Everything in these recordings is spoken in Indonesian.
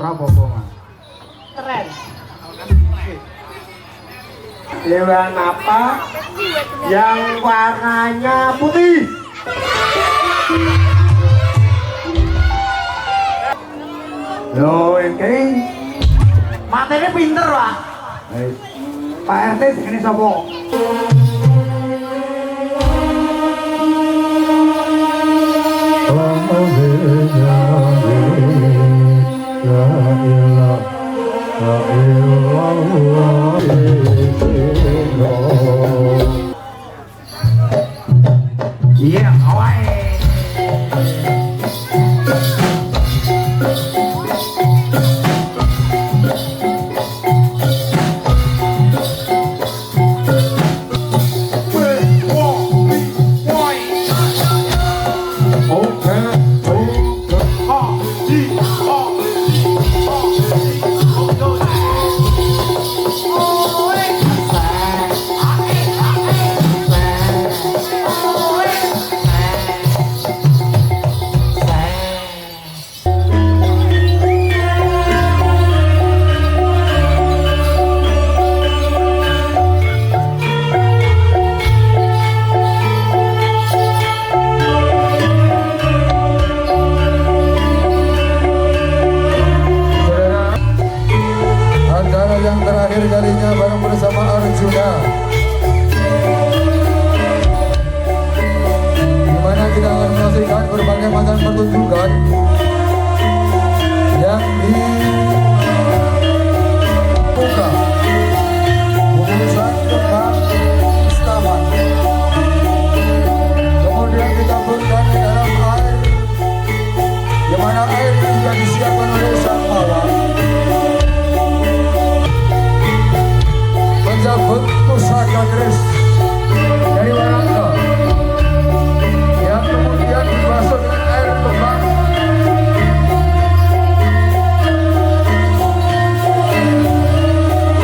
ora apa-apa, Mas. Keren. Hewan apa yang warnanya putih? Loh, ini Matanya pinter, Pak. Pak RT ini sapa? Iya, yang terakhir kalinya bareng bersama Arjuna, dimana kita akan menyaksikan berbagai macam pertunjukan yang dibuka urusan tentang istaman, kemudian ditaburkan di dalam air, dimana air itu juga disiapkan oleh sang pawang menjabut pusaka keris dari Warangka yang kemudian dibasuh dengan air tembang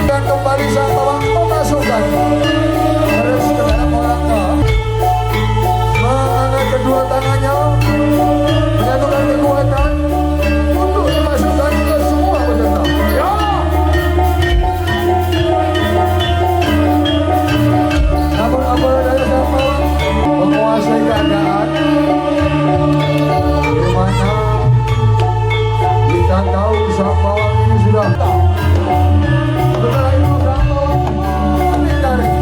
dan kembali sang pawang memasukkan keris ke dalam Warangka, mengangkat kedua tangannya menyatukan kekuatan untuk dimasukkan ke semua peserta. Namun apa daya sama menguasai keadaan, dimana kita tahu sang pawang ini sudah tahu. Setelah itu sang pawang ditarik.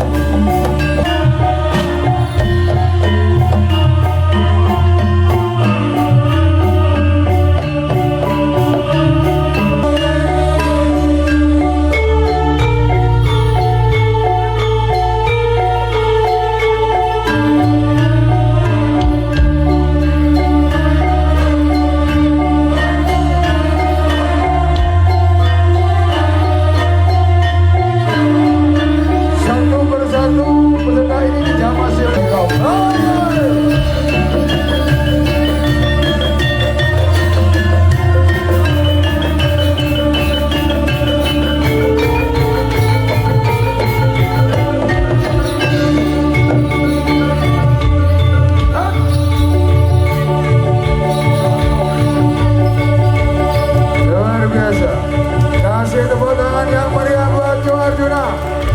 Satu persatu peserta ini dijamasi oleh kau. Luar biasa. Kasih tepuk tangan yang meriah buat Jo Arjuna.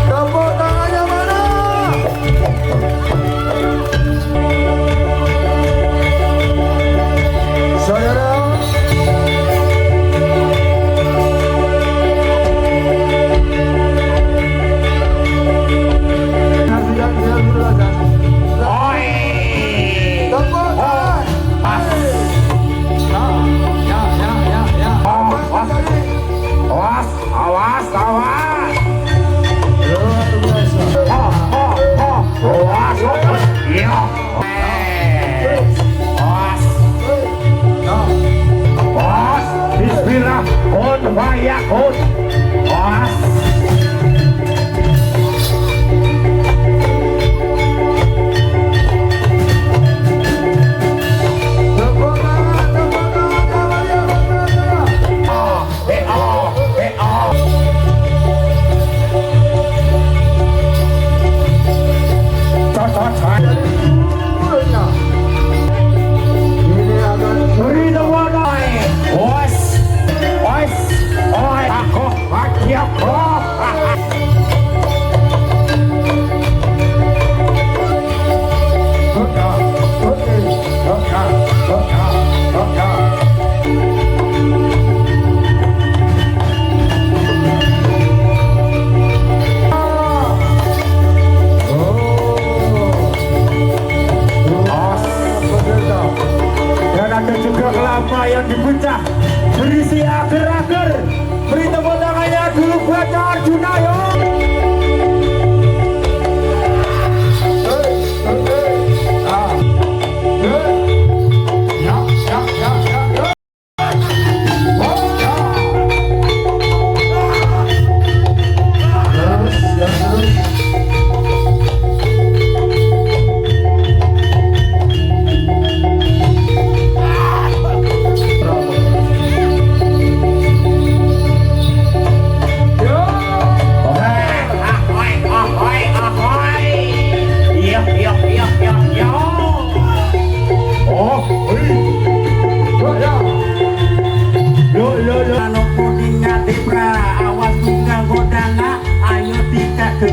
Tepuk tangannya mana? Saudara, tepuk tangan. Awas, awas, awas. Luar biasa. Awas, iya. Awas, awas. Bismillah, kun fayakun. Awas. Tepuk tangan yang meriah. Beri the word, boys. lumayan dipecah berisi agar-agar. Beri tepuk tangannya dulu buat Arjuna yo.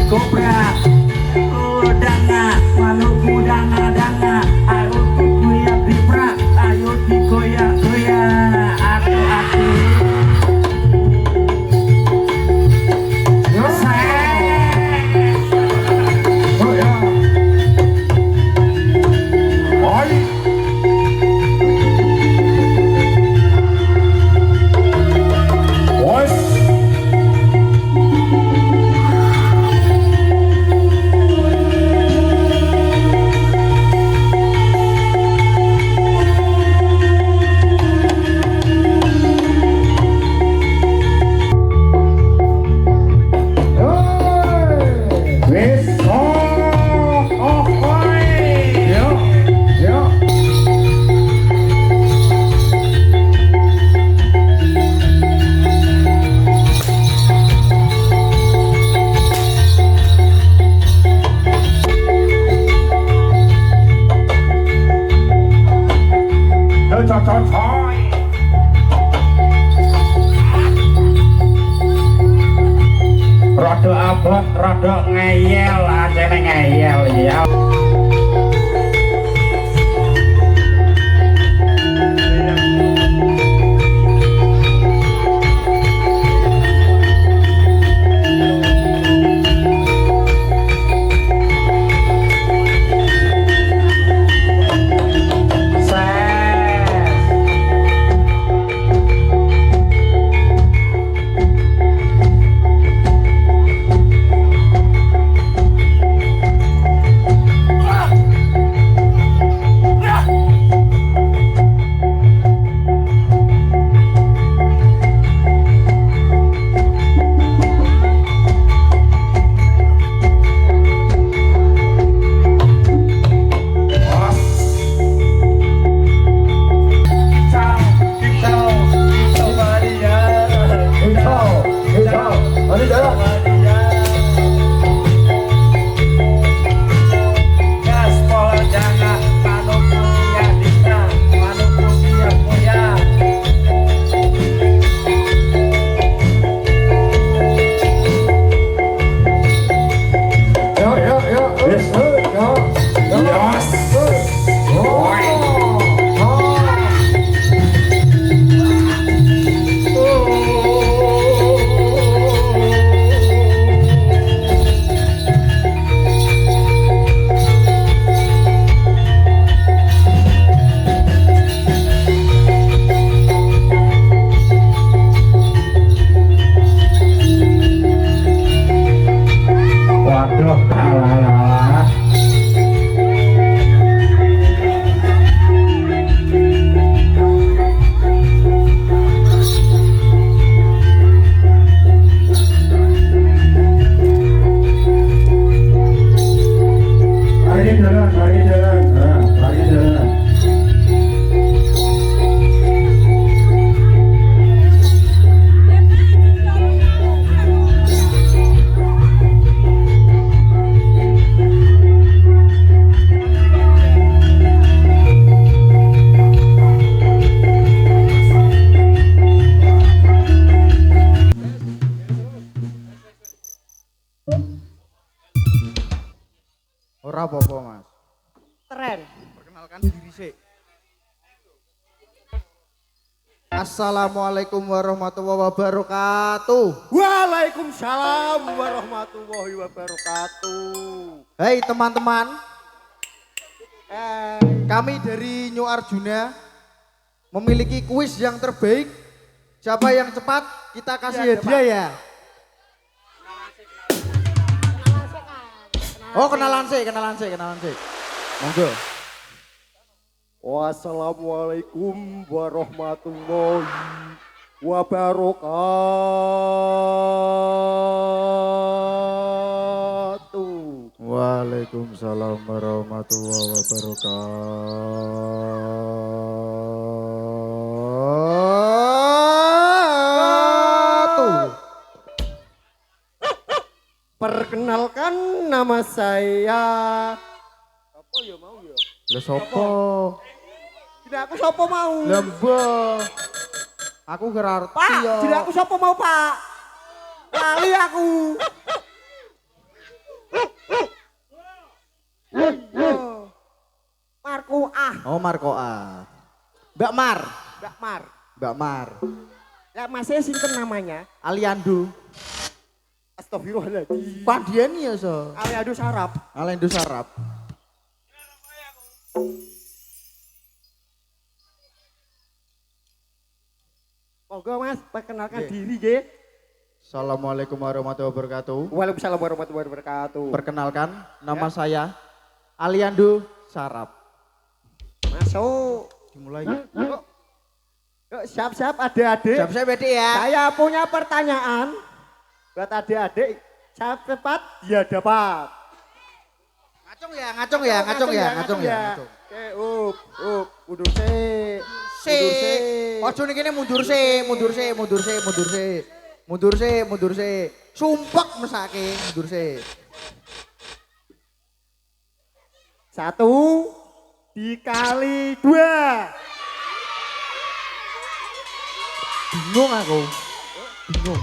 Kobra, oh danga, maluku danga danga, ayo dikoyak dipra, ayo dikoyak goyak, aku. Oh ya. Oi. Wes. Rada abot, rada ngeyel, acene ngeyel ya. Ora apa-apa, Mas. Keren. Perkenalkan diri sih. Assalamualaikum warahmatullahi wabarakatuh. Waalaikumsalam warahmatullahi wabarakatuh. Hei teman-teman, kami dari New Arjuna memiliki kuis yang terbaik. Siapa yang cepat kita kasih hadiah ya. Oh kenalan sih. Monggo. Wassalamualaikum warahmatullahi wabarakatuh. Waalaikumsalam warahmatullahi wabarakatuh. Perkenalkan nama saya. Apa ya mau ya? Lah sopo? Tidak aku siapa mau? Lembah. Aku gerarti Pak, ya. tidak aku siapa mau Pak? Lali aku. Marco ah. Oh Marco A. Mbak Mar. Mbak Mar. Ya masih sinten namanya? Aliando. Astagfirullahaladzim. Pandian ya so. Aliando sarap. Aliando sarap. Monggo Mas, perkenalkan Nggih. diri nggih. Assalamualaikum warahmatullahi wabarakatuh. Waalaikumsalam warahmatullahi wabarakatuh. Perkenalkan nama saya Aliando Sarap. Masuk. Dimulai. Yuk, siap-siap adik-adik. Siap-siap Bedi ya. Saya punya pertanyaan buat adik-adik. Siap cepat, dia dapat. Ngacung ya. Oke, mundur se. Si. Ojo nih kene mundur se. Sumpek mesake mundur se. 1 dikali 2. Bingung aku. Bingung.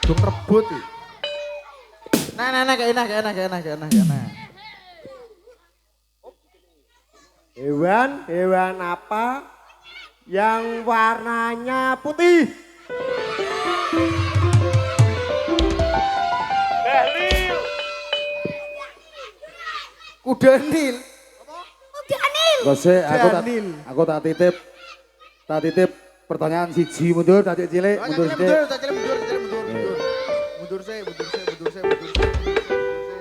Dong rebut iki. Nah, kena. Hewan apa yang warnanya putih? Kuda Nil. Gose, Daniel. aku tak titip pertanyaan siji mundur, tak cilik mundur sithik. Mundur se.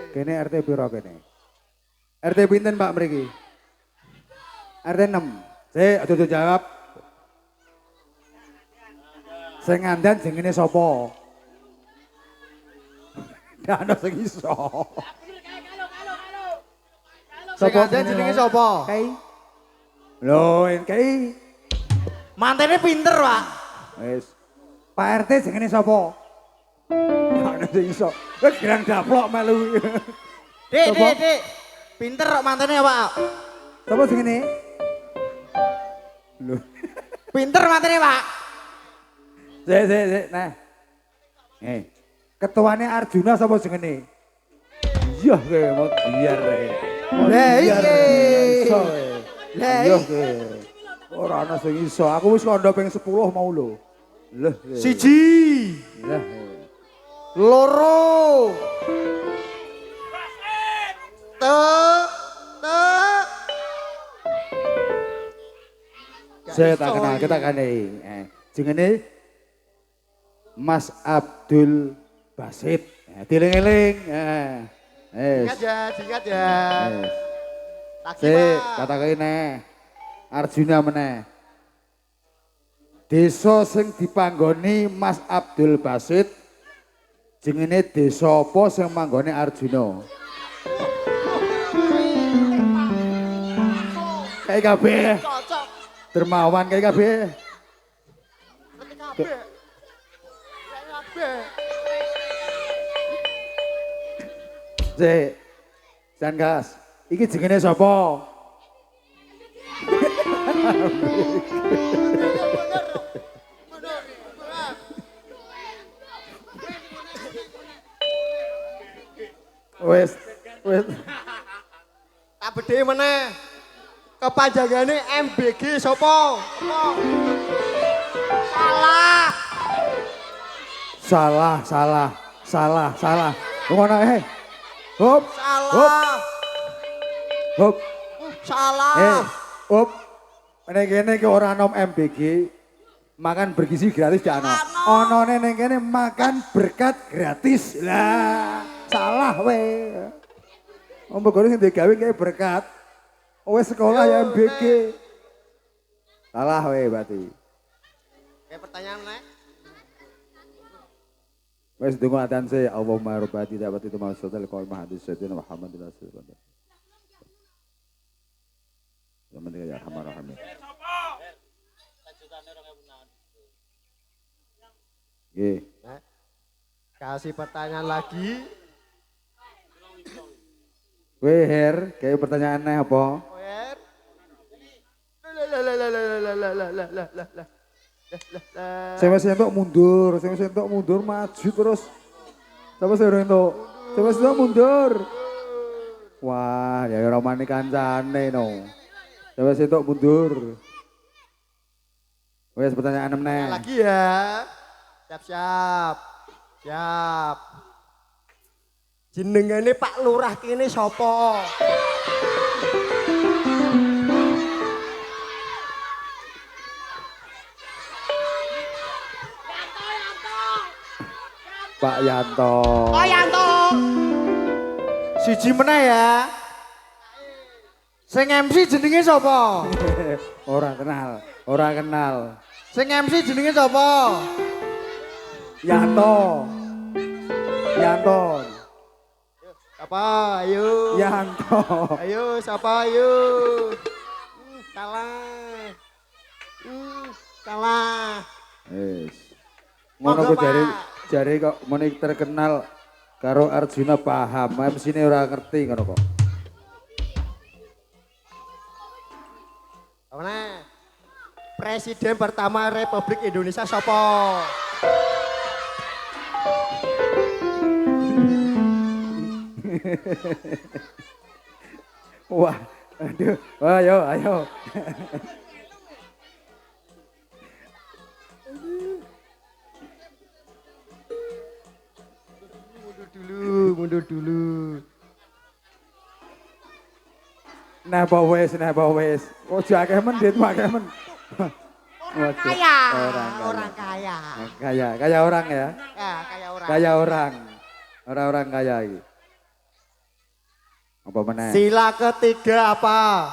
Kene RT piro kene? RT pinten Pak mriki? RT 6. Aja jawab. Sing ngandan jenenge sapa? Ndak ana sing iso. Sing ngandan jenenge sapa? Kai. Lho, Kai. Mantene pinter, Pak. Wis. Pak RT jenenge sapa? Ndak ana sing iso. Wis gerang daplok melu. Dik. Pinter kok mantene, Pak. Sapa jenenge? Lho. Pinter mantene, Pak. Sik. Nah. Ketuane Arjuna sapa jenenge? Iya kowe mau biar. Lah iki. Lah Iya kowe. Ora ana sing iso. Aku wis kandha ping 10 mau lho. Lho. Siji. Lah. Loro. Saya tak kenal, kita kan jenenge Mas Abdul Basit. Dieling-eling. Ingat ya. Kata kene Arjuna meneh. Desa sing dipanggoni Mas Abdul Basit jenenge desa apa sing manggone Arjuna? Kayak kabeh. Dermawan kayak kabeh. Jan gas. Iki jenenge sapa? Wes. Tak bedhe meneh. Kepanjangane MBG sapa? Salah. Salah. Ngono ae. Hop. Salah. Hop. Salah. Hop. Nek kene ki ora nom MBG. Makan bergizi gratis jak ono. Onone ning kene makan berkat gratis. Lah, salah we. Ombo gore sing digawe kayak berkat. Wes sekolah ya MBG. Salah we berarti. Kayak pertanyaan nek. Wes donga atan se Allahumma rabbati dapat itu maksudnya kalau hadis sayyidina Muhammad rasulullah. Yang penting ya rahman. Nggih. Kasih pertanyaan lagi. Weh Her, kayak pertanyaannya apa? Wer. Saya masih entuk mundur maju terus. Sama saya entuk. Saya masih entuk mundur. Wah, ya romane kancane no. Saya masih entuk mundur. Wes pertanyaan meneh. Lagi ya. Siap. Siap. Jenengane Pak Lurah kene sapa? Pak Yanto. Oh Yanto. Siji meneh ya. Sing MC jenenge sapa? Ora kenal. Sing MC jenenge sapa? Yanto. Apa? Ayo. Yanto. Ayo, siapa ayo? Kalah. Kalah. Wes. Ngono Monggo, kok jare kok muni terkenal karo Arjuna paham, MC-ne ora ngerti ngono kok. Apa nih? Presiden pertama Republik Indonesia siapa? Wah, aduh, ayo. Mundur dulu. Nah, wes. Oh, jake men dit akeh men. Orang kaya. Kaya orang ya. Ya, kaya orang. Kaya orang. Orang-orang kaya iki. Apa meneh? Sila ketiga apa?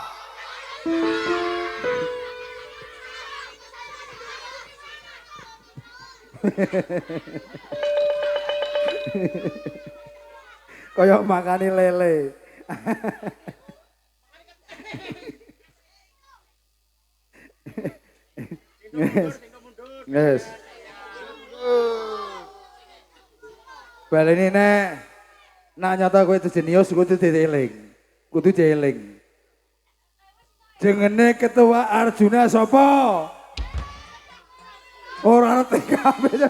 Kayak makani lele. Yes. Baleni nek nyata kowe itu jenius kudu dieling. Kudu dieling. Jengene ketua Arjuna sapa? Ora ngerti kabeh.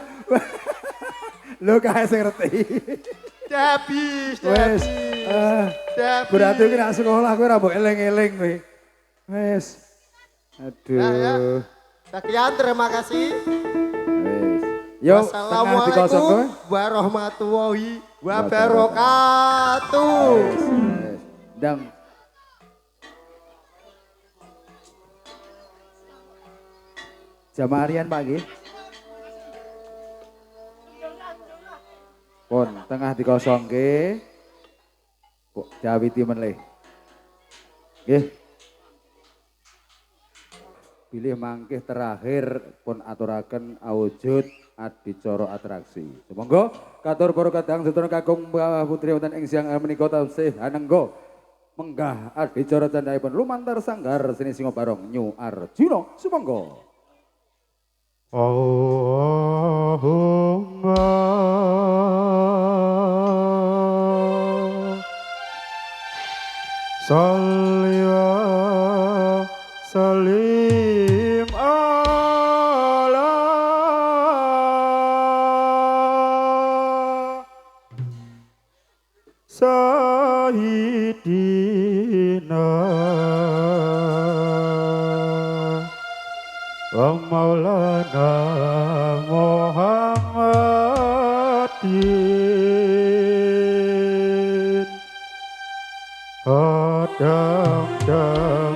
Lho kae sing ngerti. Habis. Berarti iki nek sekolah kowe ora mbok eling-eling kowe. Wes. Aduh. Sekian, terima kasih. Wes. Yo, Wassalamualaikum warahmatullahi wabarakatuh. Wes. Ndang. Jamaah harian Pak nggih. Pun tengah dikosongke. Kok jawiti meneh. Nggih. Pilih mangkih terakhir pun aturaken awujud adicara atraksi. Semoga katur para kadang sedherek kakung putri wonten ing siang menika tansih anengga menggah adicara candhaipun lumantar sanggar seni singo barong New Arjuna. Sumangga. Allahumma sholli wa sallim ala sayyidina wa maulana Muhammadin padang dengan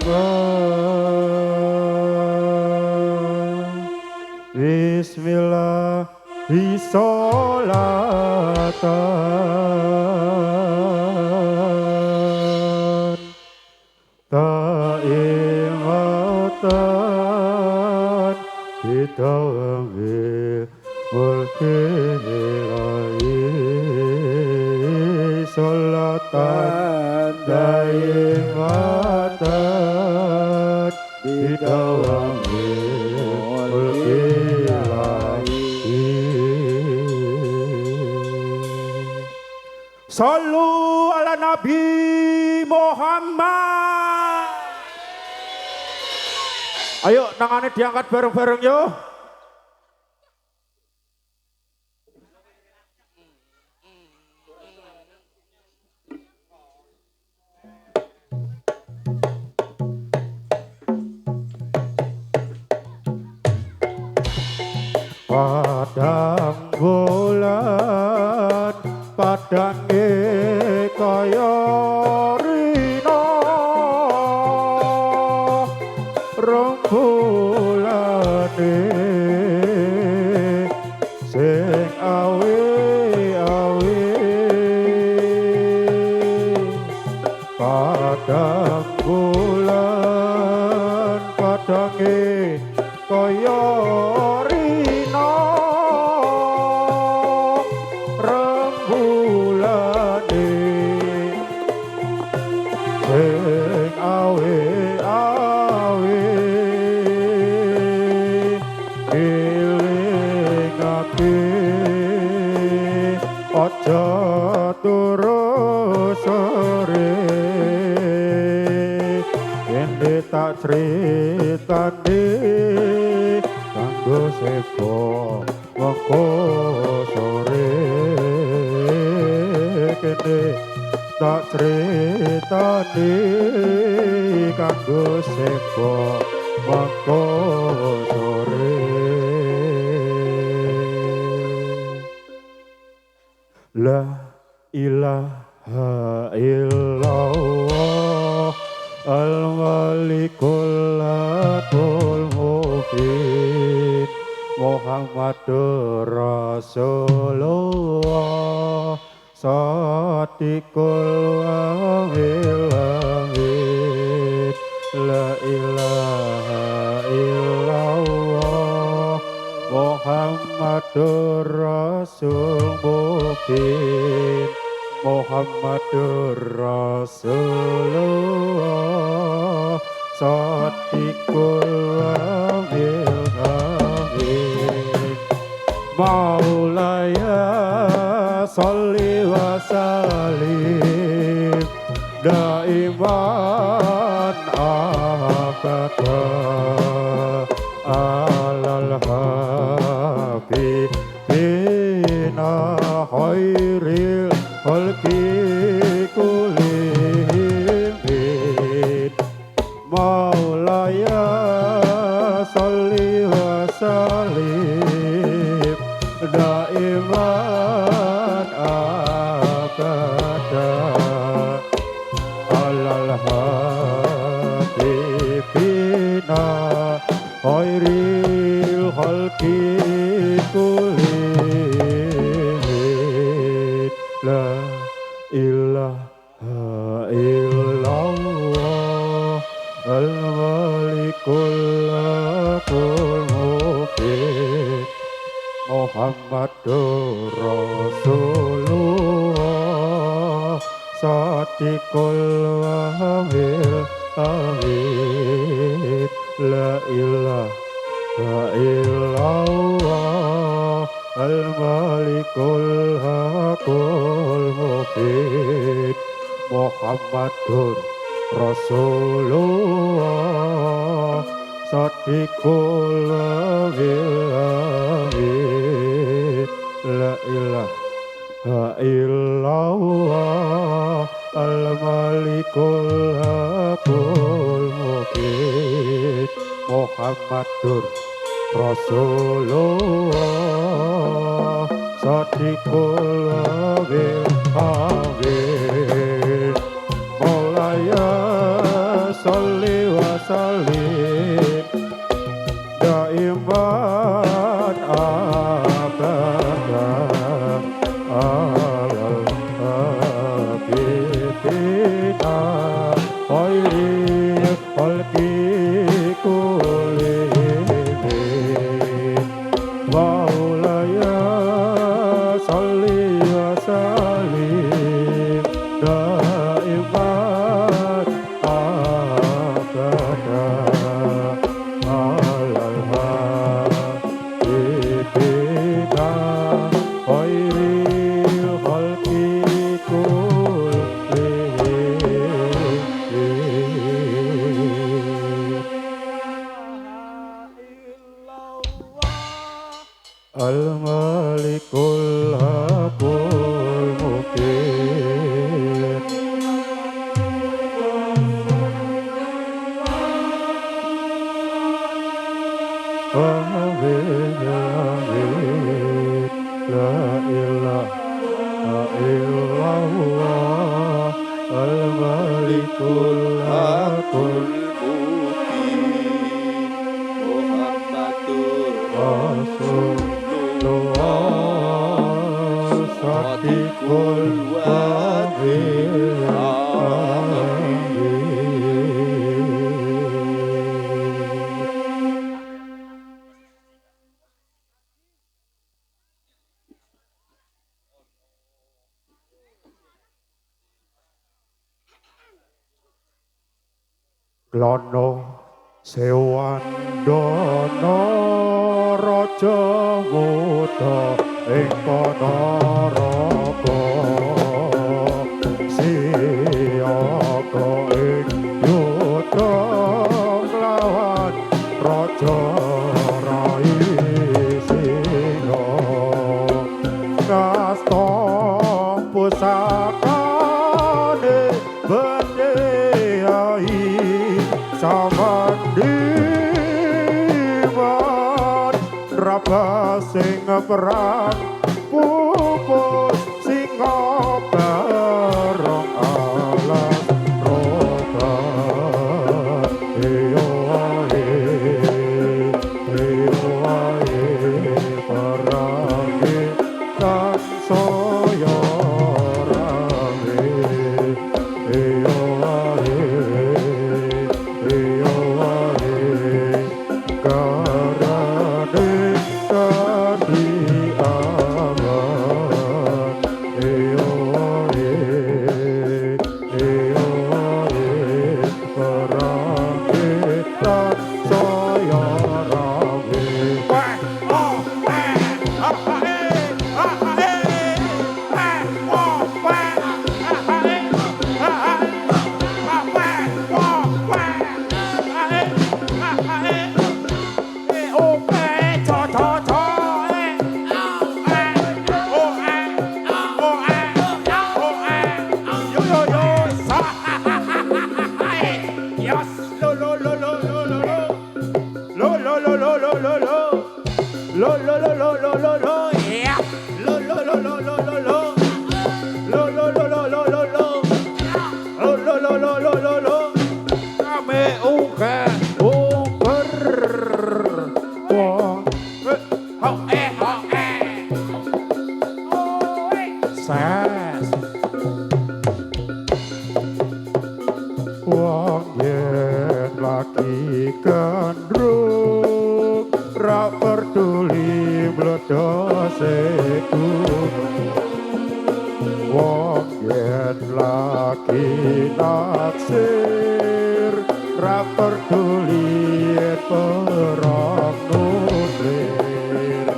Bismillah bisolatan ta'imatan kita ambil mulkilai solatan ta'imatan kita ambil mulkilai. Sallu ala Nabi Muhammad. Ayo tangannya diangkat bareng-bareng yo. Padang bulan padange kaya rina rombulane sing awi-awi padang bulan padange kaya rina rembulane sing awi-awi ilingake aja turu sore ende tak critani kanggo seko wengko sore kene tak critani kanggo seko wengko sore. La ilaha illallah al-malikul lakul mufid Muhammadur Rasulullah Sadiqul Amil Amin. La ilaha illallah Muhammadur Rasul mufid Muhammadur Rasulullah Sadiqul Amil Amin. Maulaya salli wa salim daiman abada alal habibina khairil khalqi kullihim. Maulaya salli wa salim daiman abada alal habibina khairil khalqi kullihim. La ilaha illallah al-malikul lakul mufid Muhammadur Rasulullah Sadiqul Amil Amin. La ilaha illallah al-malikul hakul mufid Muhammadur Rasulullah Sadiqul Amil Amin. La ilaha illallah al-malikul hakul mufid Muhammadur Rasulullah Sadiqul Amil Amin. Maulaya illallah al-malikul hakul Rasulullah sadiqul wadil Lono sewandana raja muda ing panaraka siyaga ing yuda nglawan raja rai singa ngasta pusakane bendeyai samandiman raba sing perang pupus singa barong alas roban iyo ae perangi tan soyo rame iyo ae Wong yen lagi gandrung ra peduli mledoseku wong yen lagi naksir ra peduli perang nuklir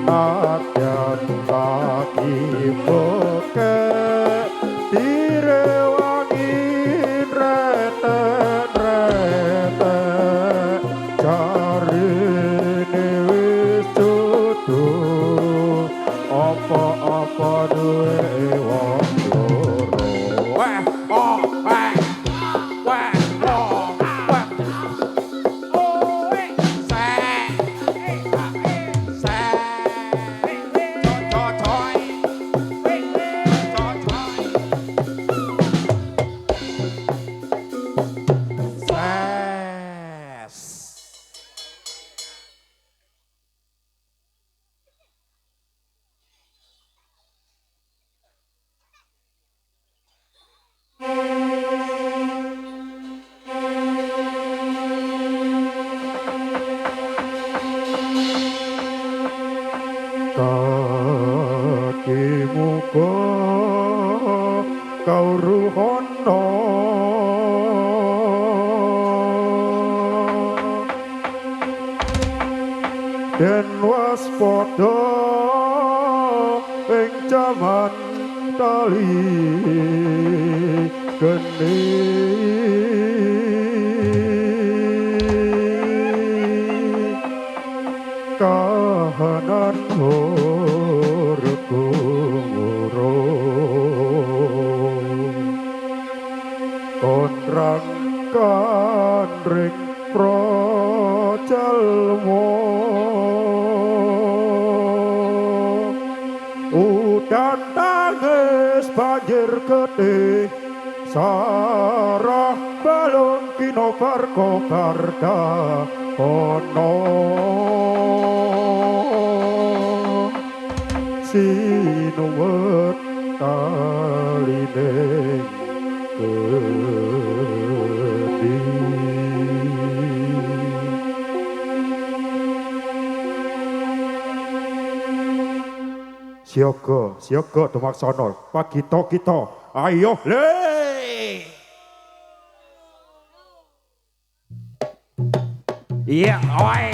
nadyan lagi bokeh direwangi rete jarine wis tutup apa-apa duwe wong loro kakimu kau ruhono den waspada ing jaman kali geni kahanan uripku ngurung kondrang kandring projalmo udan tangi wis banjir gedhe sarah balung kinobar kobarda ono sinuwet kaline gedhe. Siaga, siaga dumaksana pagita kita. Ayo le. Iya, oi.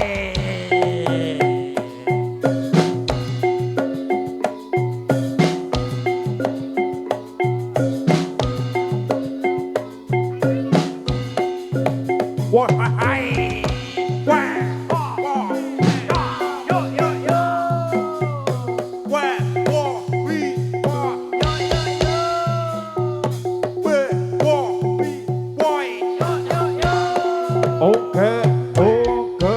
Wah, hai. Wah. Oke, oker.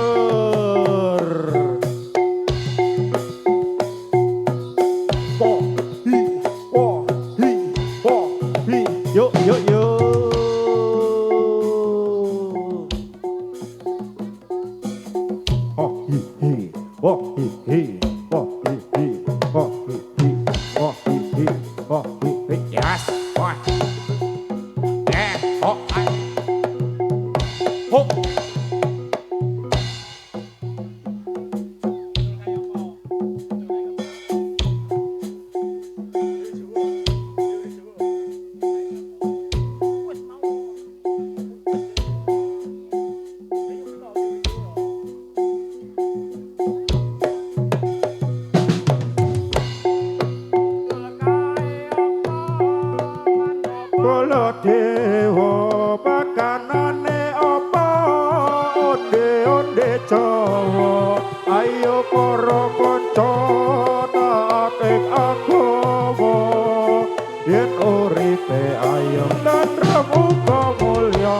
Hi, yo, yo, yo. Oh, hi, hi, oh, hi, hi, oh, hi, hi, oh, hi, hi, oh, hi, hi, oh, hi, hi. Yes, oh. Oh, I. Oh. Kala dewa pakanane apa onde-onde Jawa ayo para kanca tatek agawa yen uripe ayo tentrem uga mulya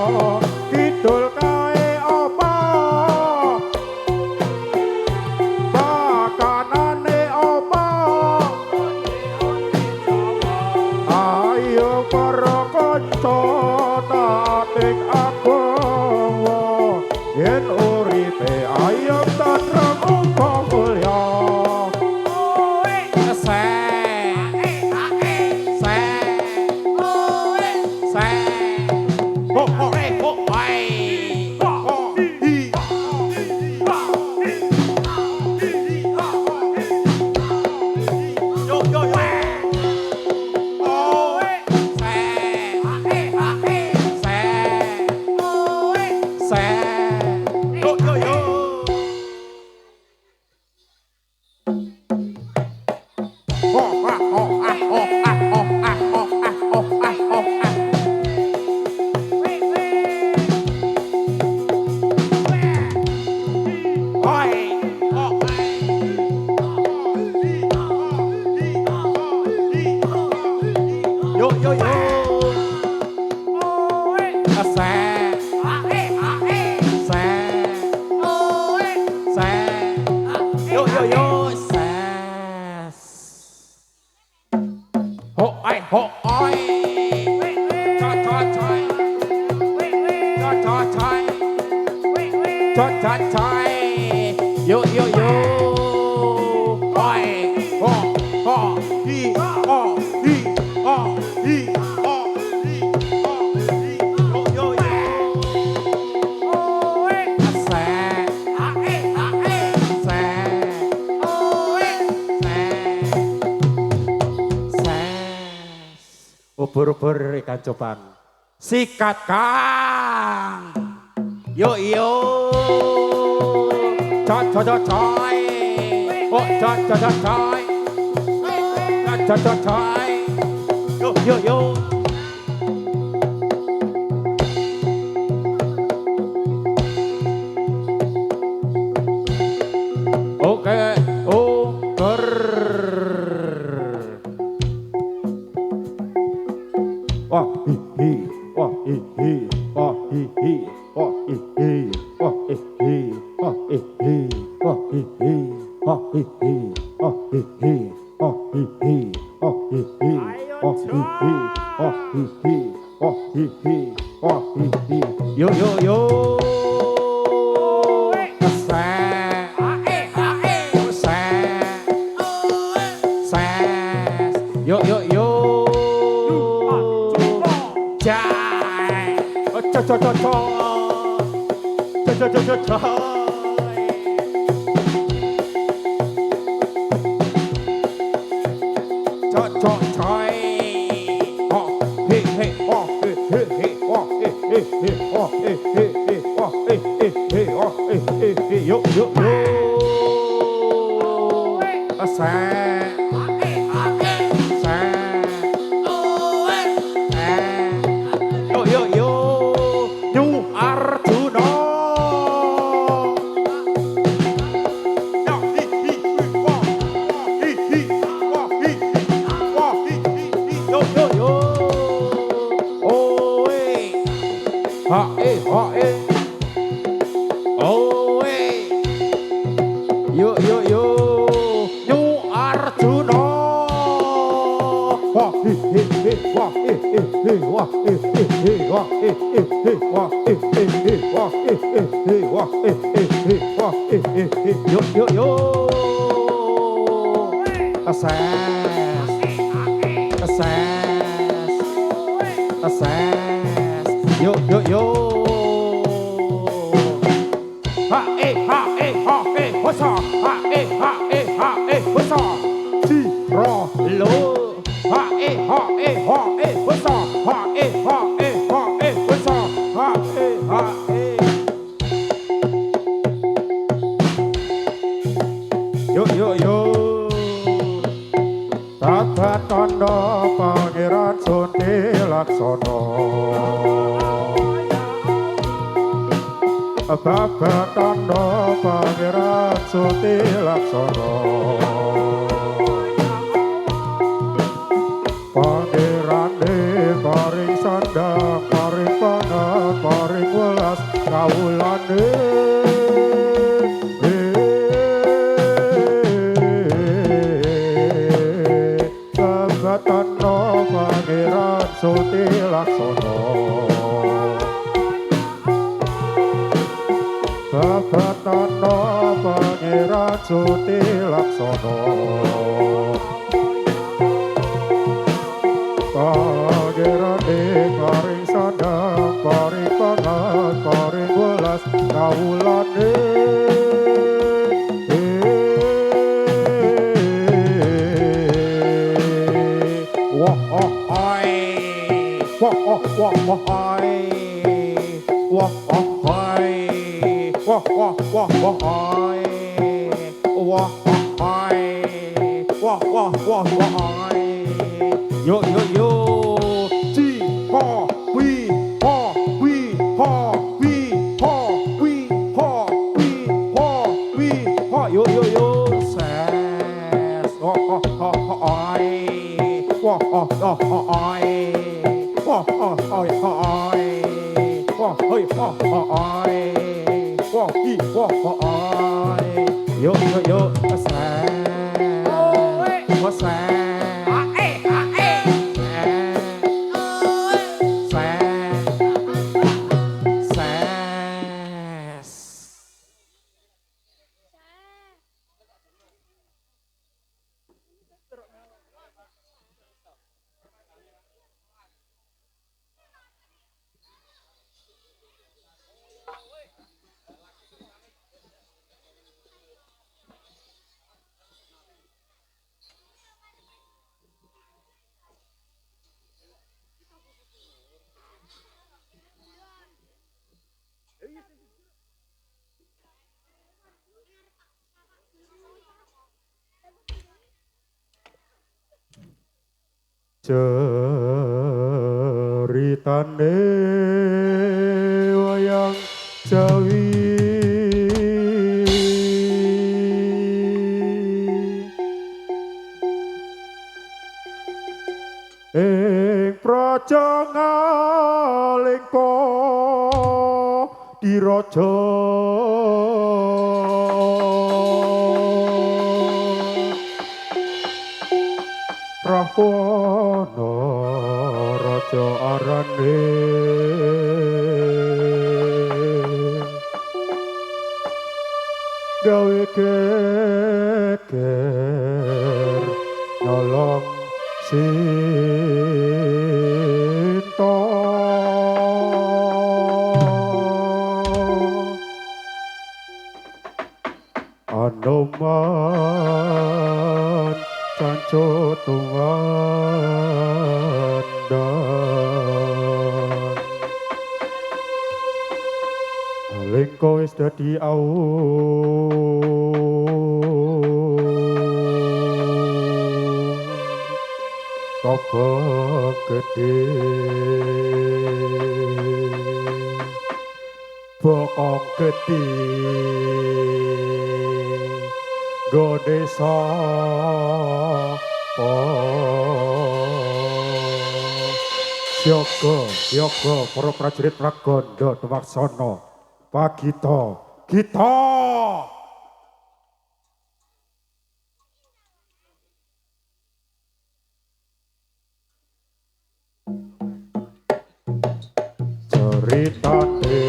kidul kae apa pakanane apa ayo para kanca tatik agawa yen uripe ayo tentrem uga mulya. Yo yo yo, oi, ho, ho, hi, ho, hi, ho, hi, ho, hi, ho, hi, yo yo yo, oi, ase, ae, ase, oi, ses, ubur-ubur ikan cupang, sikat kang, yo yo. Choi, choi, choi, choi. Oh, choi, choi, choi, choi. Choi, choi, choi. Yo, yo, yo. Oke, oker. Wah, hi, hi. Wah, hi, hi. Wah, hi, hi. Wah, hi, hi. Wah, hi, hi. Oh, hi, hi. Oh, hi, hi. Oh, hi, hi. Oh, hi, hi. Oh, hi, hi. Oh, hi, hi. oh hi hi, oh hi hi, oh hi hi, oh hi hi. Yo yo yo. Yo yo yo. Jai. Oh cho cho cho cho. Cho cho cho cho cho. Cho cho choi. Oh hey hey oh hey hey hey oh hey hey hey oh hey hey hey oh hey hey hey oh hey hey hey yo yo yo. Asa. Yo yo yo. New Arjuna. Yo hi hi wa hi hi wa hi wa hi hi yo yo yo. Oh hey. Ha eh ha eh. Oh hey. Yo yo yo. New Arjuna. Wa hi hi hi wa hi hi hi wa hi hi hi wa hi hi hi wa hi hi hi wa hi hi hi wa hi hi hi wa hi hi hi yo yo yo. Asas. Asas. Asas. Yo yo yo. Ha eh what's up? Ha eh what's up? Chi ro lo. Ha eh what's up? Ha eh what's up? Ha eh. Yo yo yo. Tata tanda pangeran Sonti Laksono. Tata tanda pangeran Sonti Laksono. Pangeran paring sandang, paring pangan, paring welas kawulane. Babatana Pangeran Sonti Laksono. Babatana Pangeran Sonti Laksono. Pangeran paring sandang, paring pangan, paring welas kawulane. Wah oh oi, wah oh wah wah oi, wah oh oi, wah wah wah wah oi, wah oh oi, wah wah wah wah oi. Yo yo yo, chi ho wi ho wi ho wi ho wi ho wi ho wi ho yo yo yo ses ho ho ho ho oi ho ho ho ho oi ho ho ho ho oi ho hoi ho ho oi ho hi ho ho oi yo yo yo ses ho ses ceritane wayang Jawi ing praja ngalengka diraja Rahwana raja arane gawe geger nyolong Sinta Anoman Sanco Tungandan Lengko wis dadi Kapa gede Bokong gede Gode sapa Siaga para prajurit Pragondo Dumaksana Pagita Gita Ceritane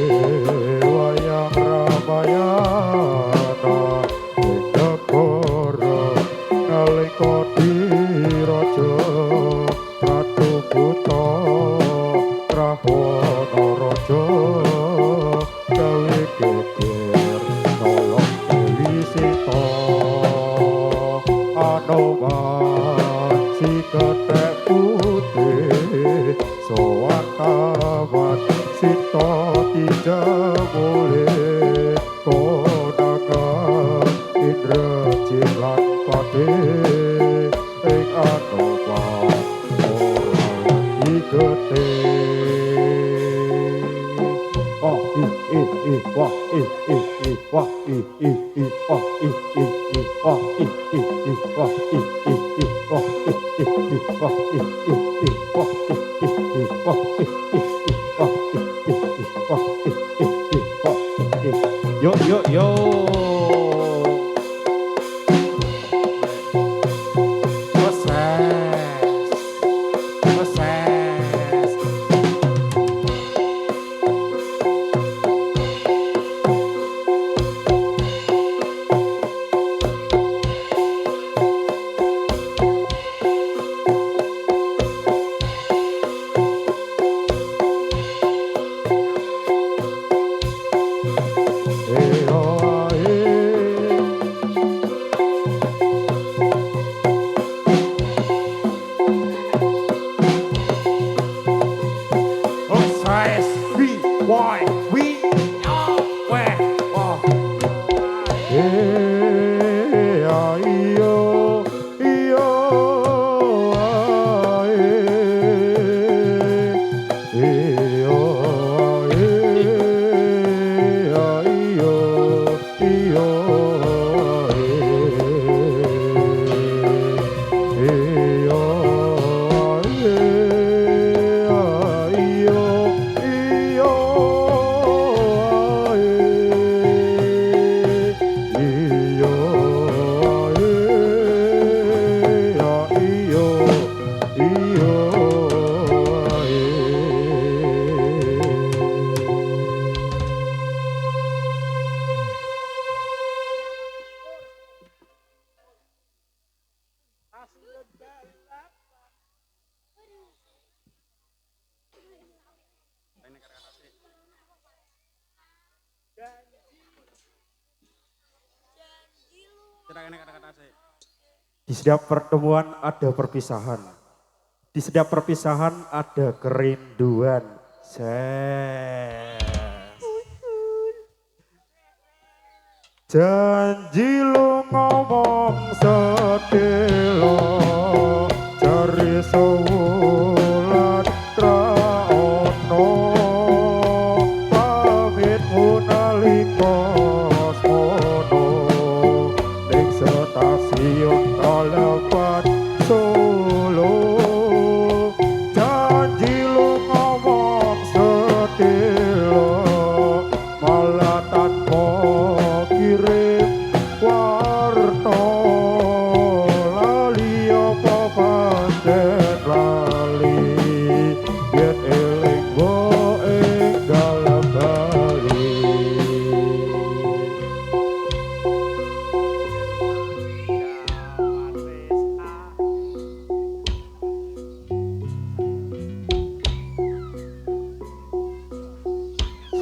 wayang Ramayana ing negara nalika diraja Ratu Buta Rahwana raja gawe geger nolong Dewi Sita Anoman si kethek putih sowan kawan Sita tidak boleh konangan Indra Jilan Pade ing Anoman ora digete wah wah wah wah Yo yo yo Proses Di setiap pertemuan ada perpisahan. Di setiap perpisahan ada kerinduan. Janji lu ngomong sedelo cari sewulan ra ono pamitmu nalika sono ning stasiun Kalapan Solo. Janji lu ngomong sedelo malah tanpa kirim warta lali apa pancet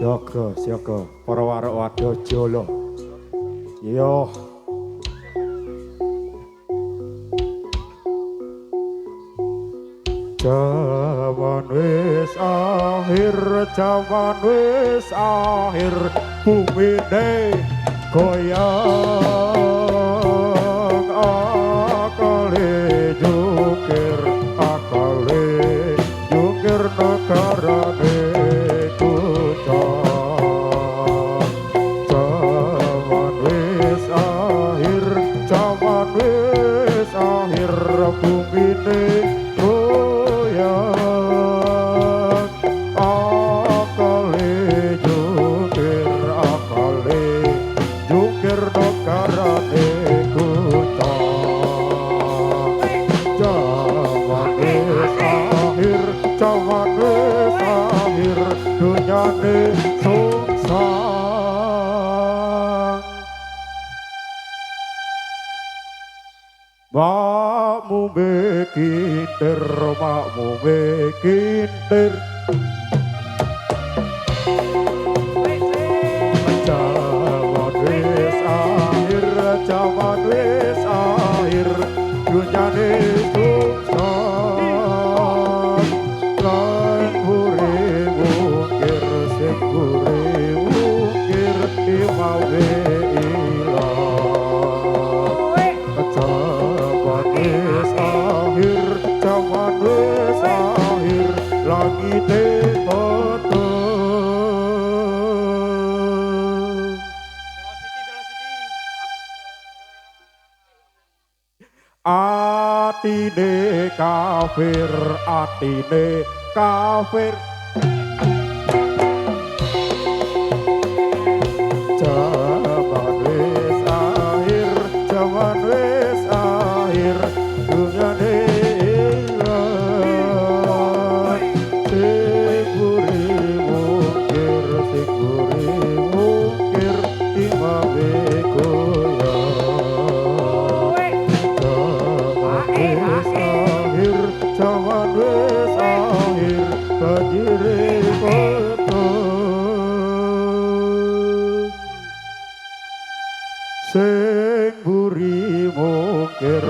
Siaga para warok wadajala. Yo. Jaman wis akhir, bumine goyang akale jukir negarane kucang. Jaman wis akhir, bumine dunyane sungsang. Makmu bekintir jaman wis akhir dunyane sungsang. Lan wukir imawe jaman wis akhir langite padha. Atine kafir jaman wis akhir dunyane ilang. Sing wukir imawe goyang. Jaman wis akhir banjire peteng. Sing buri mungkir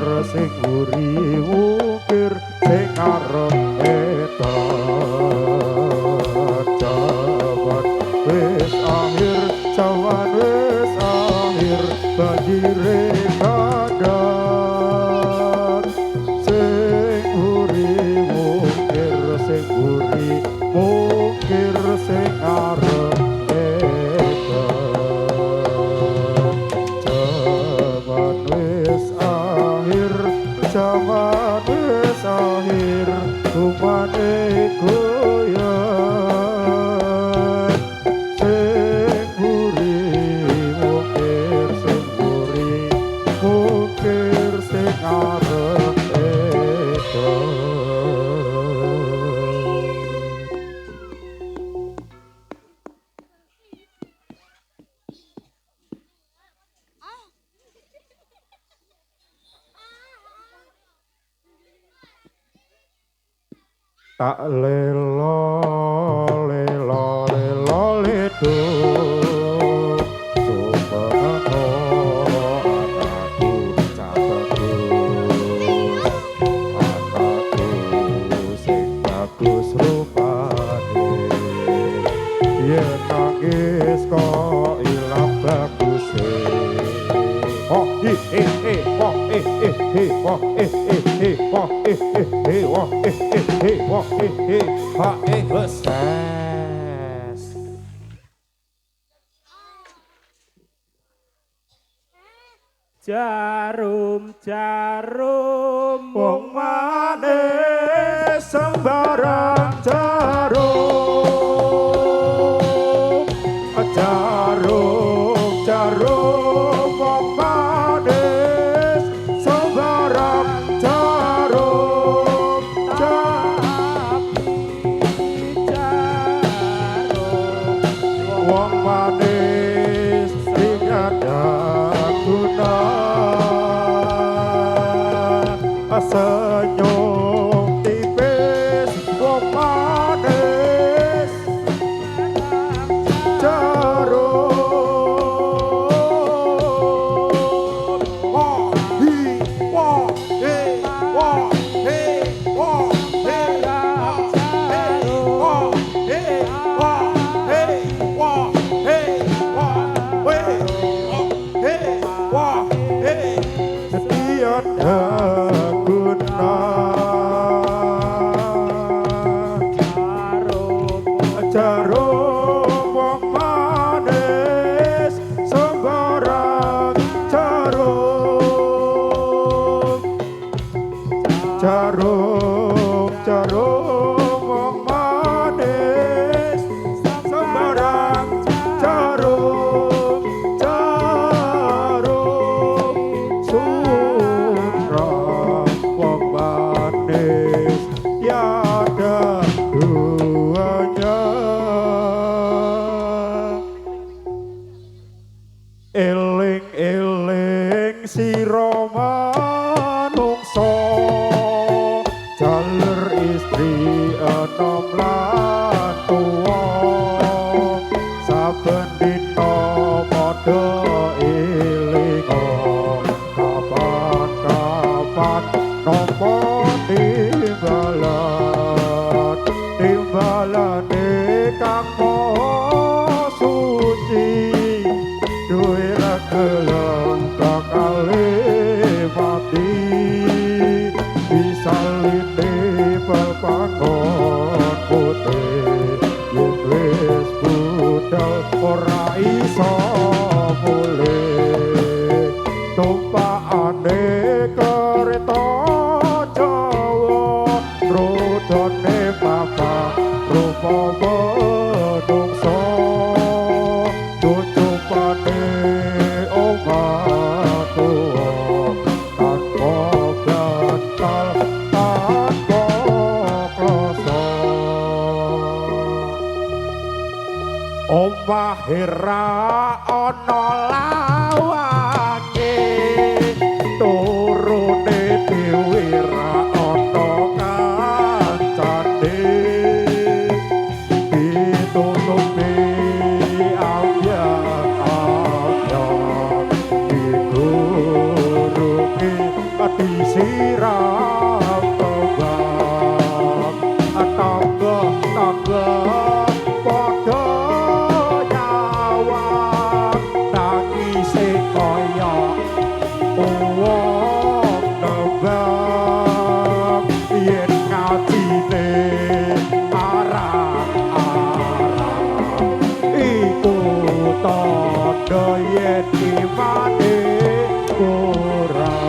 sing arep etan. Jaman wis akhir banjire kadang. Sing buri mungkir sing arep jaman wis akhir umane goyang. Sing buri mukir sing arep edan. Tak lelo ledo sumbango anakku sing bagus rupane. Yen nangis kok ilang baguse. Jarum Wong manis sembarang jarum wong manis sembarang jarum. Wong manis tiada guna. Senyum tipis wong Ri enom lan tuwa saben dina padha elinga kapan-kapan nopo timbalane kang maha suci duwe regelem kakale mati bisalite pepangon putih yen wis budal ora iso mulih tumpakane kereta Jawa rodone papa rupa menungso cucupane omah tuwa tanpa gatal tanpa kloso omah hera ana lawake turune dhewe ra ana kancane ditutupi abyan-abyan diguruki disiram kembang tangga-tangga padha nyawang nangise kaya wong tembang yen ngajine arang-arang iku tandha yen imane kurang.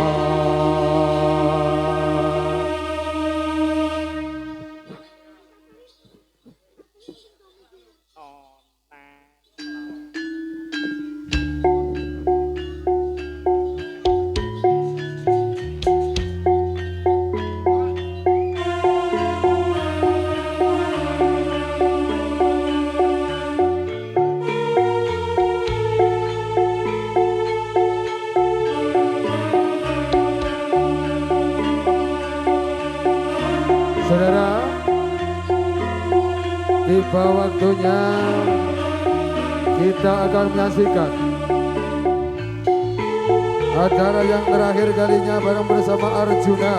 Saudara, tiba waktunya kita akan menyaksikan acara yang terakhir kalinya bareng bersama Arjuna,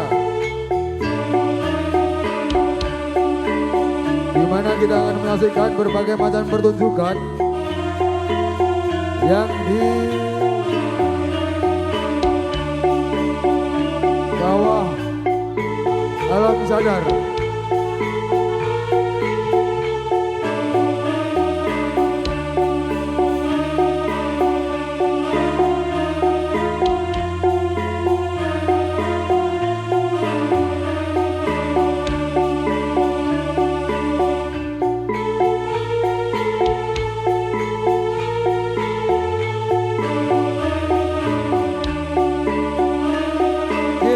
di mana kita akan menyaksikan berbagai macam pertunjukan yang di bawah alam sadar.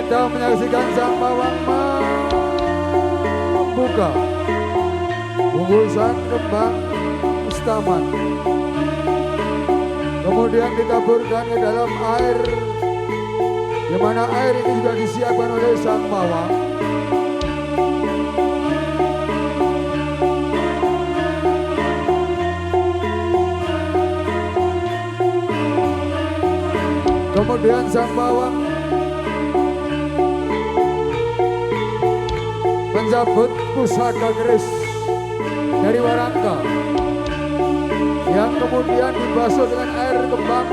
Kita menyaksikan sang pawang membuka bungkusan kembang mustaman, kemudian ditaburkan ke dalam air, di mana air ini juga disiapkan oleh sang pawang. Kemudian sang pawang mencabut pusaka keris dari warangka yang kemudian dibasuh dengan air kembang.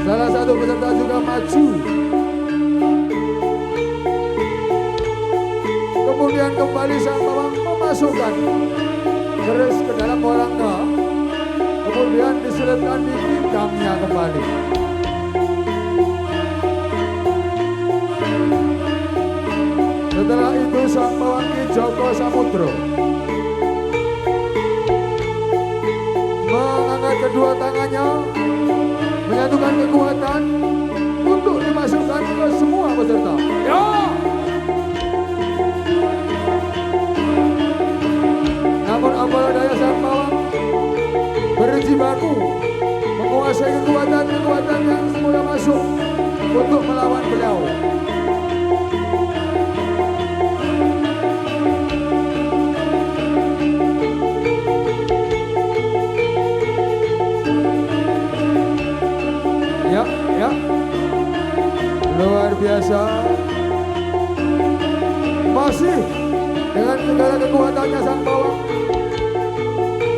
Salah satu peserta juga maju, kemudian kembali sang pawang memasukkan keris ke dalam warangka, kemudian diselipkan di pinggangnya kembali. Setelah itu sang pawang Ki Joko Samudro mengangkat kedua tangannya, menyatukan kekuatan untuk dimasukkan ke semua peserta. Ya! Namun apalah daya sang pawang berjibaku menguasai kekuatan yang semula masuk untuk melawan beliau. Ya, ya. Luar biasa. Masih dengan segala kekuatannya sang bawang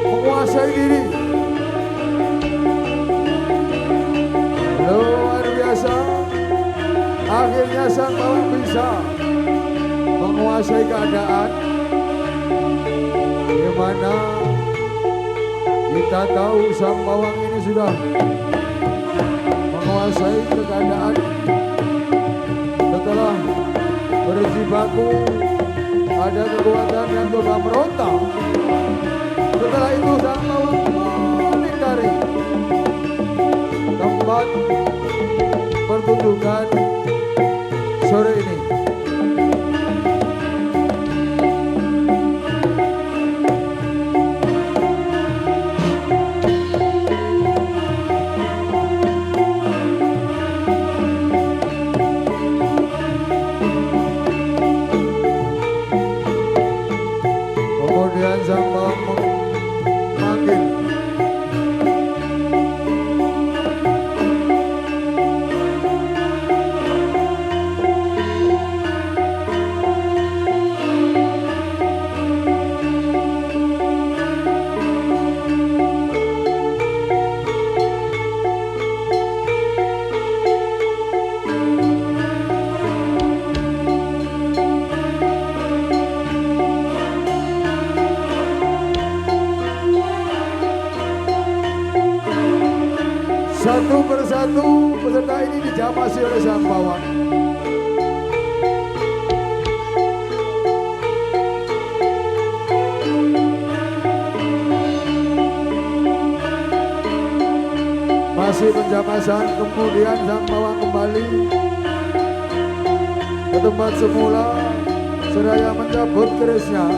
menguasai diri. Luar biasa. Akhirnya sang bawang bisa menguasai keadaan, di mana kita tahu sang bawang ini sudah menguasai keadaan setelah berjibaku ada kekuatan yang coba meronta. Setelah itu sang bawang menghindari tempat pertunjukan sore ini. Kemudian sang bawang memanggil satu persatu peserta ini dijamasi oleh sang bawang. Masih penjamasan, kemudian sang bawang kembali ke tempat semula seraya mencabut kerisnya.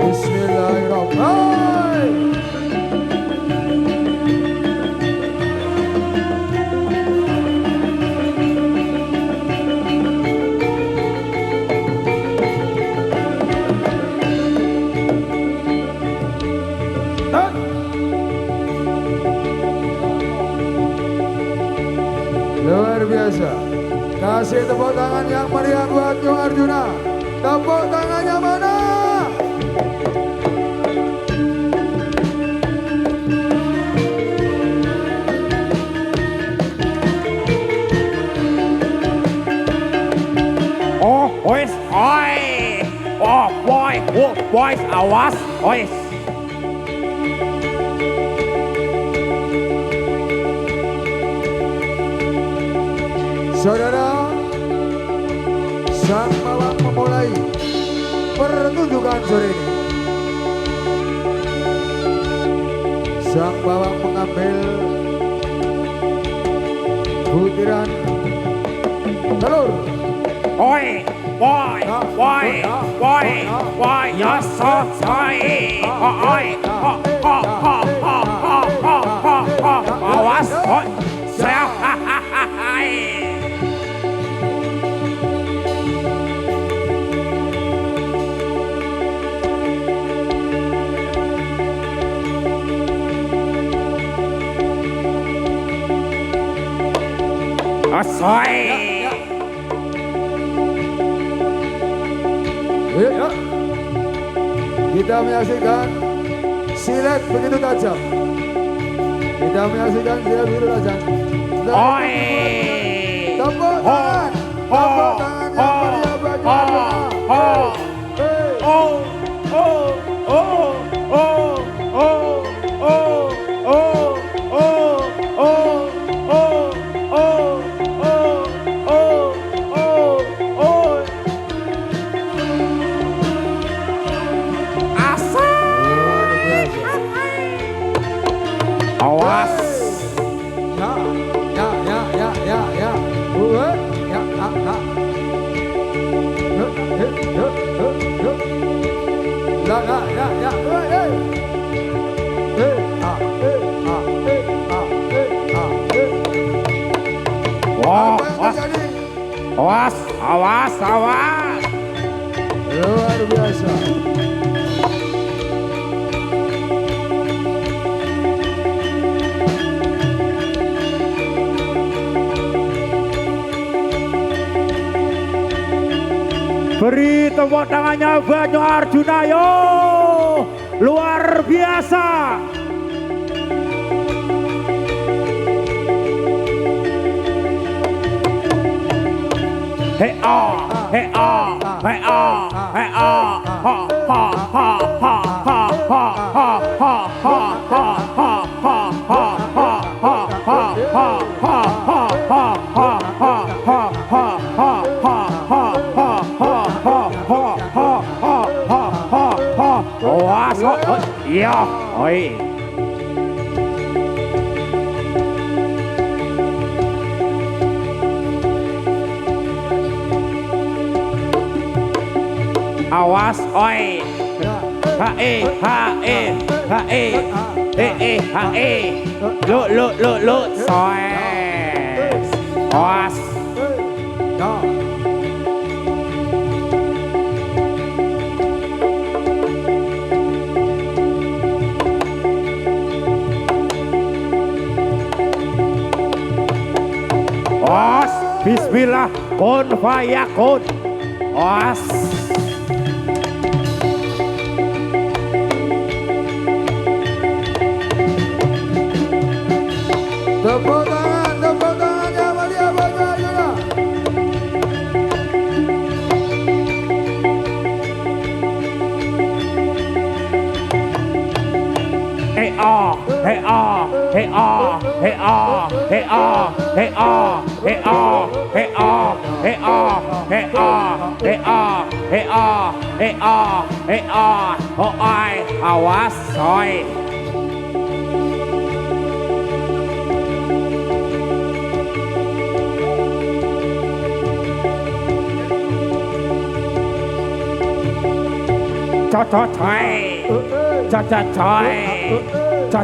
Bismillahirrahmanirrahim. Luar biasa. Kasih tepuk tangan yang meriah buat Yung Arjuna. Tepuk tangannya mana? Oh, wes, oi. Oh, boy, awas, wes. Saudara, sang bawang memulai pertunjukan sore ini. Sang bawang mengambil butiran telur. Oi, boy, yes, oi. Awas, oi. Saya, Asoy. Ya. Kita menyaksikan silet begitu tajam. Kita menyaksikan silet begitu tajam. Oi. Tepuk tangan. Tepuk tangan yang meriah bagi Arjuna. Awas. Ya. Ya. Awas, awas, awas. Luar biasa. Beri tepuk tangannya Banyu Arjuna yo. Luar biasa. Hey ah, hey ah, hey ah, hey ah, ha ha ha ha ha ha ha ha ha ha ha ya, oi. Awas, oi. Ha e, lu, soes. Awas. Awas, bismillah, kun fayakun. Awas. Tepuk tangannya Maria Banyu Arjuna. Hey ah, hey ah, hey ah, hey ah, hey ah, hey ah, hey ah, hey ah, hey ah, hey ah, hey ah, hey ah, hey ah, hey ah, oh ai, awas, soy. Cho choi, cho choi, cho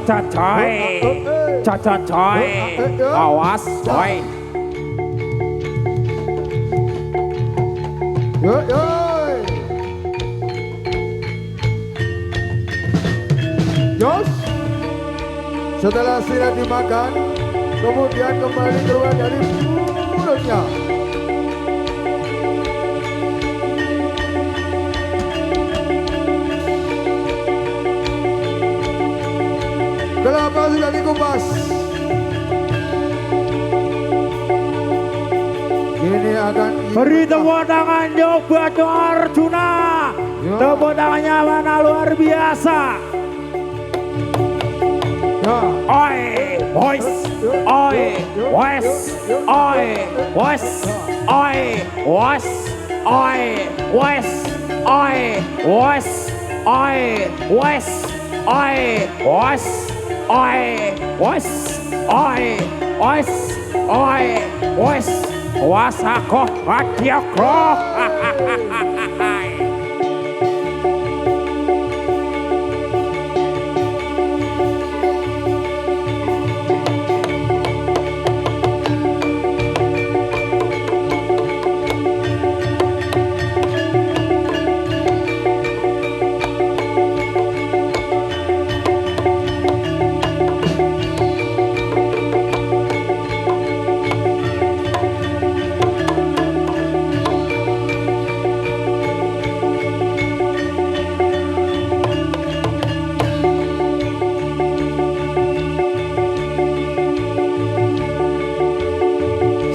choi, awas, soy. Jos, setelah sirat dimakan, kemudian kembali keluar dari mulutnya. Kelapa sudah dikupas. Ini akan Beri tepuk tangan yo Banyu Arjuna. Tepuk tangannya mana luar biasa. Oi, boys, oi, wes, oi, wes, oi, wes, oi, wes, oi, wes, oi, wes, oi, wes, oi, wes, oi, wes, oi, wes, wasako, akiakro.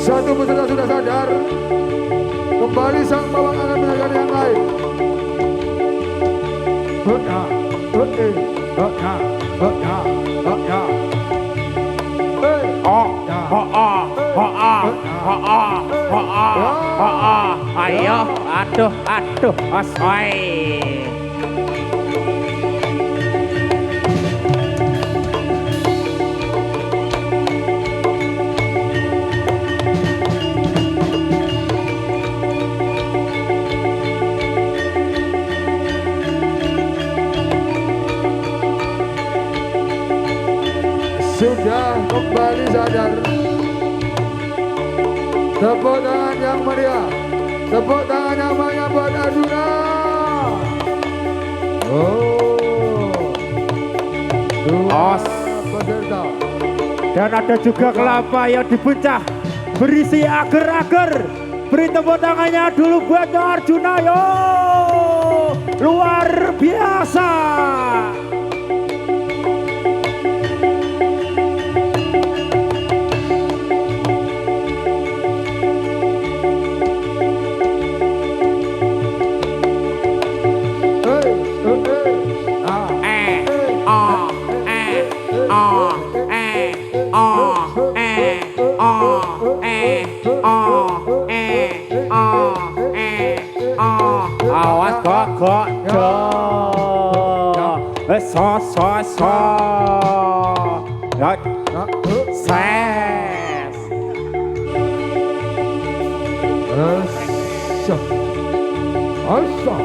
Satu peserta sudah sadar, kembali sang bawang akan mengajar yang lain. Ayo, aduh, asoy. Sudah kembali sadar, Tepuk tangan yang meriah. Tepuk tangan yang banyak buat Arjuna. Dua peserta. Dan ada juga kelapa yang dipecah berisi agar-agar. Beri tepuk tangannya dulu buat Arjuna, yo. Luar biasa. Awas kok do. So. Ses. Asa.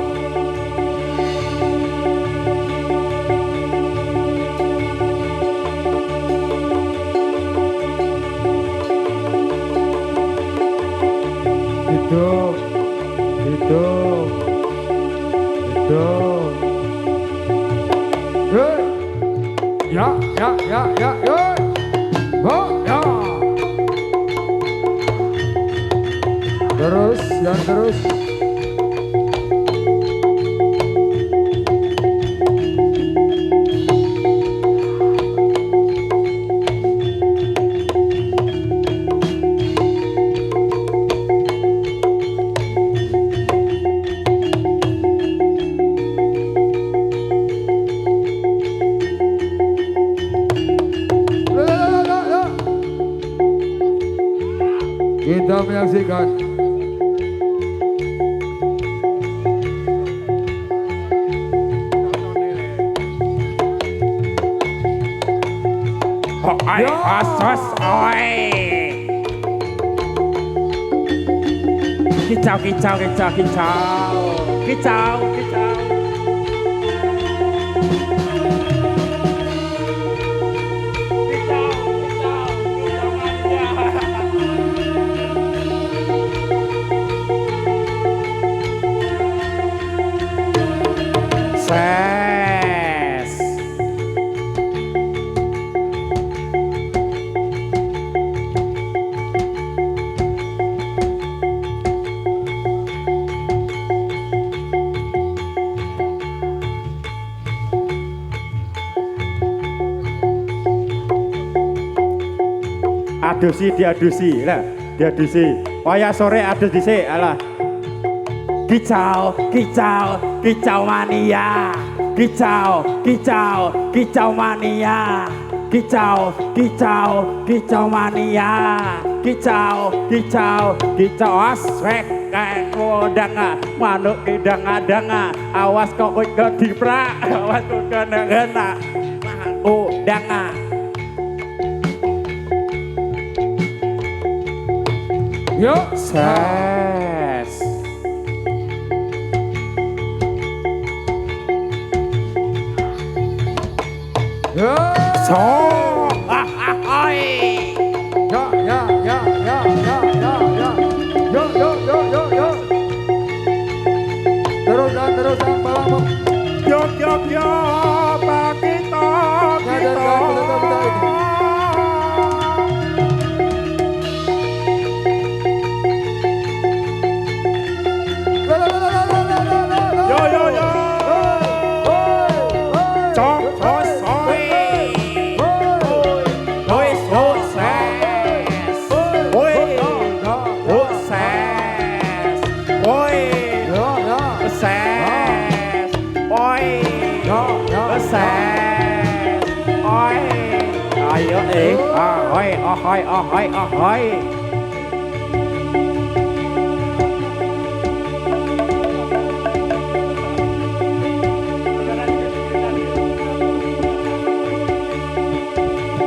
Hidup. Hey. Ya. Hey. Oh, ya. Terus. Kita menyaksikan Kicau. Ses. Diadusi lah, Waya sore adus dhisik, alah. Kicau mania. Kicau mania. Kicau mania. Kicau aswek kayak kodanga manuk danga awas kok diprak awas kok gana danga. Yuk, Ses. So. Oi. Ya. Yuk. Terus balang. Yo, Pak kita. Ngajarkan peserta ini. Ahoy.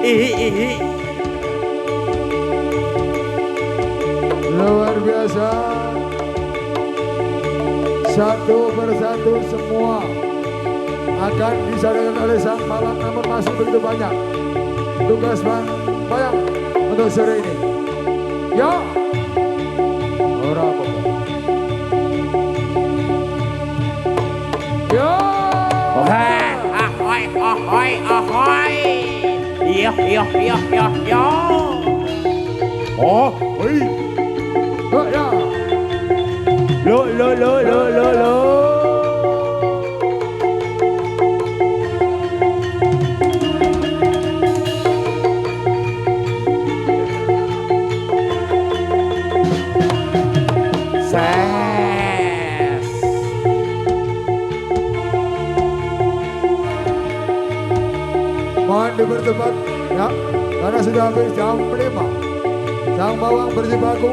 Ihi. Luar biasa. Satu persatu semua akan disadarkan oleh sang malam, namun masih begitu banyak tugas bayang untuk sore ini. Yo, ahoy, ahoy. Yo, yo, yo, yo, yo. Oh, hei. Ya. Lo. Ses. Mohon dipercepat ya, karena sudah habis jam 5. Sang bawang berjibaku.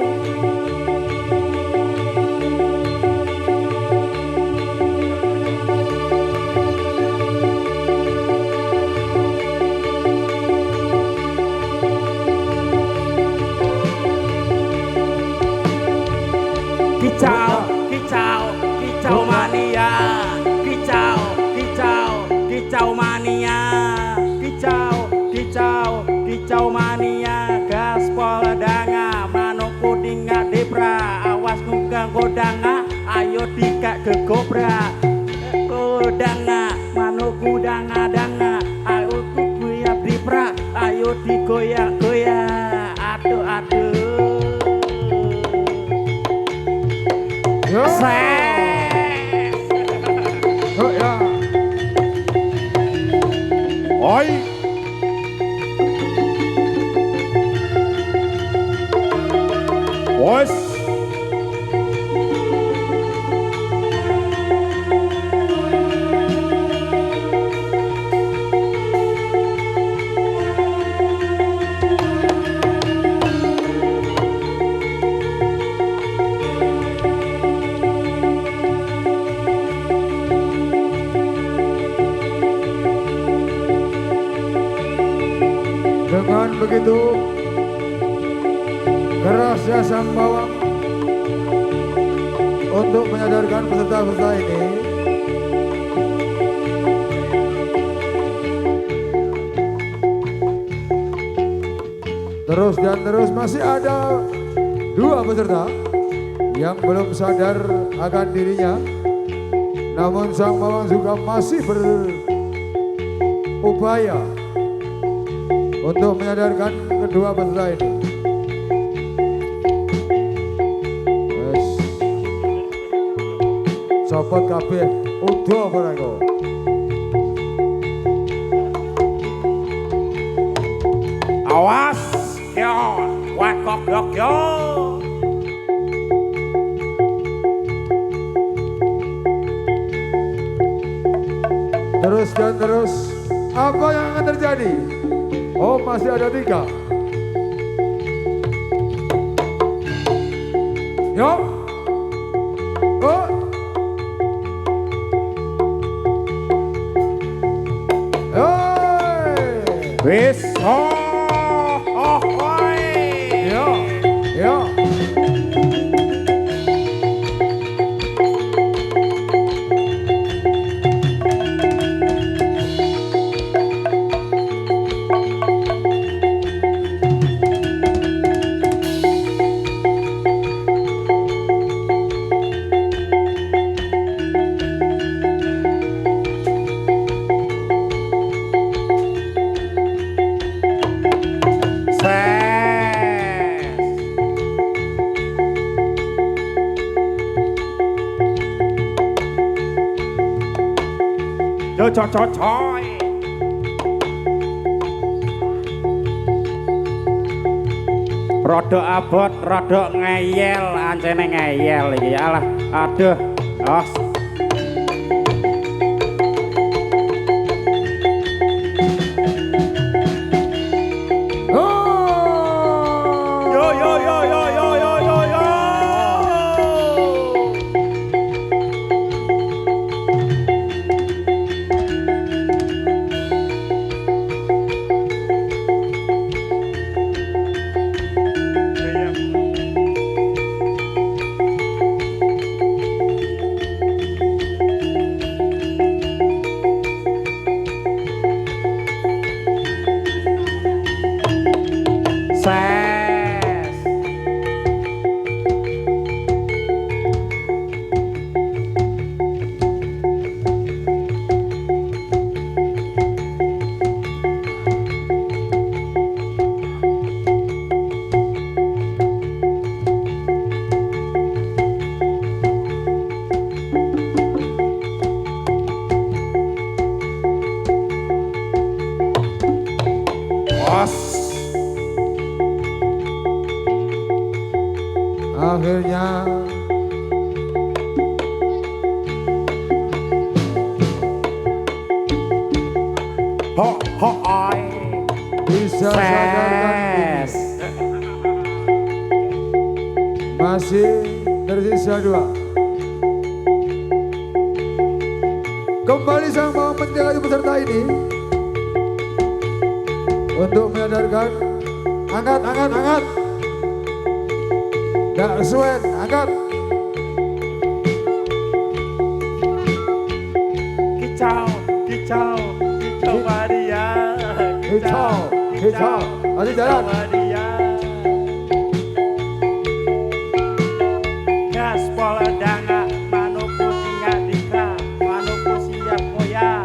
Kicau, kicau, kicau mania. Kicau, kicau, kicau mania. Kicau, kicau, kicau mania. Gaspol danga, manuk puding debra. Awas nunggang godanga, ayo dikak ke kobra. Kodanga, manuk kudanga danga. Ayo kukuya debra, ayo digoyak goyak. Aduh aduh. Ya. Ses. Ya. Oi. Bos. Dengan begitu kerasnya sang bawang untuk menyadarkan peserta-peserta ini terus dan terus masih ada 2 peserta yang belum sadar akan dirinya, namun sang bawang juga masih berupaya untuk menyadarkan kedua peserta ini. Yes. Copot kabeh, udah barangko. Awas, yo, wakok yok yo. Terus dan terus, apa yang akan terjadi? Oh, masih ada 3. Yo. Oh. Hey. Wis, hoi. Yo. Yo. Yo coy. Rodok abot, rodok ngeyel, ancene ngeyel iki. Alah, aduh. Oh. Yo. akhirnya Ho ho oi. bisa sadarkan diri. Ses. Masih tersisa 2. Kembali sang mau menjaga peserta ini untuk menyadarkan. Angkat, angkat, angkat. Gak suet, angkat. Kicau, kicau, kicau Maria. Hijau, hijau. Masih jalan. Maria. Gas pola danga, manuku singa dika, manuku siap koya.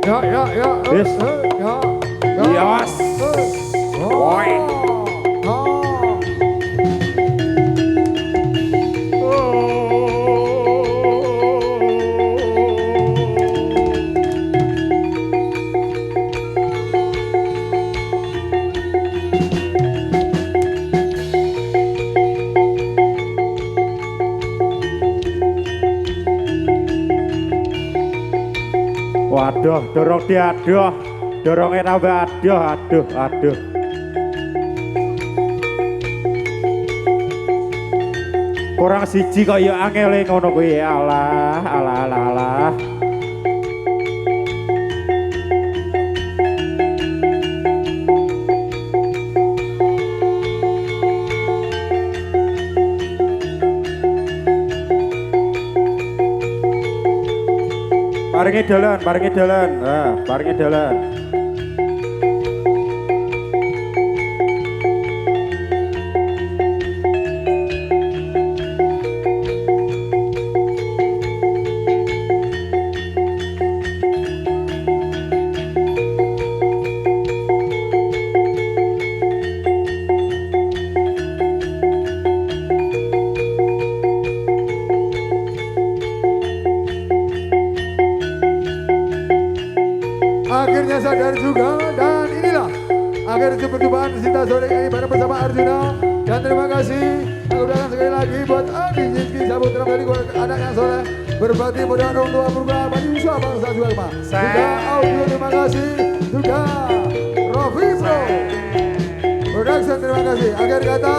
Ya, ya, ya. Yes. Ya, Yes. Woi. Waduh, dorong dia, aduh, dorongnya tambah, aduh, aduh, aduh. Kurang siji kok ya angel ngono kuwi, alah, alah, alah, alah. Barengi dalan, barengi dalan. Nah, barengi dalan. Akhirnya sadar juga, dan inilah akhir perjumpaan Sinta sore ini bareng bersama Arjuna. Dan terima kasih aku datang sekali lagi buat Adi Rizky Sabut dari anak yang soleh berbakti mudah orang tua berubah bagi usaha bangsa juga Pak. Juga audio terima kasih, juga Rofi Pro Production terima kasih. Akhir kata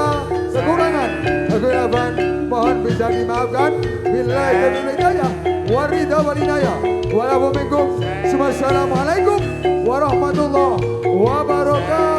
kekurangan kegelapan mohon bisa dimaafkan. Bila itu hidayah warida walinaya walaupun minkum. Wassalamualaikum warahmatullahi wabarakatuh.